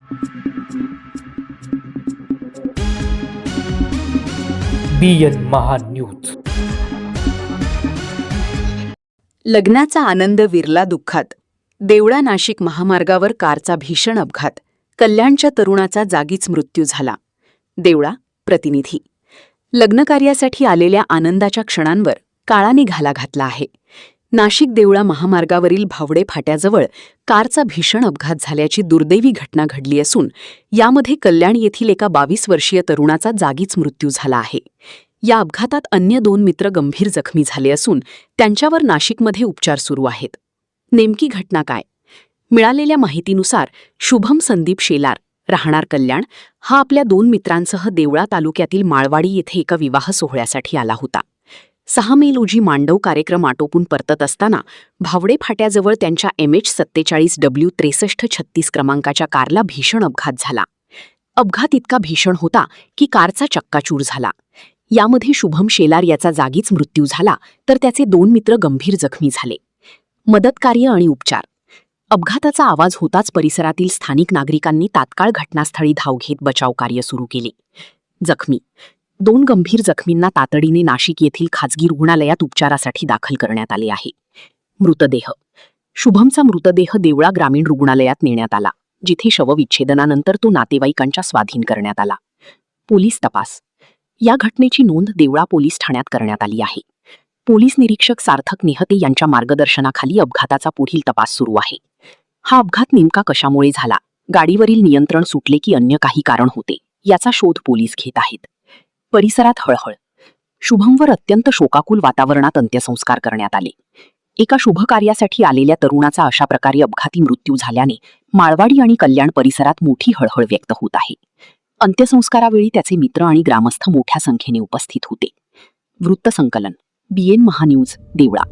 BN Mahanews. लग्नाचा आनंद विरला दुःखात. देवळा नाशिक महामार्गावर कारचा भीषण अपघात. कल्याणच्या तरुणाचा जागीच मृत्यू झाला. देवळा प्रतिनिधी. लग्नकार्यासाठी आलेल्या आनंदाच्या क्षणांवर काळाने घाला घातला आहे. नाशिक देवळा महामार्गावरील भावडे फाट्याजवळ कारचा भीषण अपघात झाल्याची दुर्दैवी घटना घडली असून यामध्ये कल्याण येथील एका 22 वर्षीय तरुणाचा जागीच मृत्यू झाला आहे. या अपघातात अन्य 2 मित्र गंभीर जखमी झाले असून त्यांच्यावर नाशिकमध्ये उपचार सुरू आहेत. नेमकी घटना काय? मिळालेल्या माहितीनुसार शुभम संदीप शेलार, राहणार कल्याण, हा आपल्या 2 मित्रांसह देवळा तालुक्यातील माळवाडी येथे एका विवाह सोहळ्यासाठी आला होता. 6 मे रोजी मांडव कार्यक्रम आटोपून परतत असताना भावडे फाट्याजवळ त्यांच्या MH47W 6336 क्रमांकाच्या कारला भीषण अपघात झाला. अपघात इतका भीषण होता की कारचा चक्काचूर झाला. यामध्ये शुभम शेलार याचा जागीच मृत्यू झाला तर त्याचे 2 मित्र गंभीर जखमी झाले. मदतकार्य आणि उपचार. अपघाताचा आवाज होताच परिसरातील स्थानिक नागरिकांनी तात्काळ घटनास्थळी धाव घेत बचावकार्य सुरू केले. जखमी. 2 गंभीर जखमींना तातडीने नाशिक येथील खाजगी रुग्णालयात उपचारासाठी दाखल करण्यात आले आहे. मृतदेह. शुभमचा मृतदेह देवळा ग्रामीण रुग्णालयात नेण्यात आला, जिथे शवविच्छेदनानंतर तो नातेवाईकांच्या स्वाधीन करण्यात आला. पोलीस तपास. या घटनेची नोंद देवळा पोलीस ठाण्यात करण्यात आली आहे. पोलीस निरीक्षक सार्थक नेहते यांच्या मार्गदर्शनाखाली अपघाताचा पुढील तपास सुरू आहे. हा अपघात नेमका कशामुळे झाला? गाडीवरील नियंत्रण सुटले की अन्य काही कारण होते? याचा शोध पोलीस घेत आहेत. परिसरात हळहळ. शुभमवर अत्यंत शोकाकुल वातावरणात अंत्यसंस्कार करण्यात आले. एका शुभकार्यासाठी आलेल्या तरुणाचा अशा प्रकारे अपघाती मृत्यू झाल्याने माळवाडी आणि कल्याण परिसरात मोठी हळहळ व्यक्त होत आहे. अंत्यसंस्कारावेळी त्याचे मित्र आणि ग्रामस्थ मोठ्या संख्येने उपस्थित होते. वृत्तसंकलन BN महान्यूज, देवळा.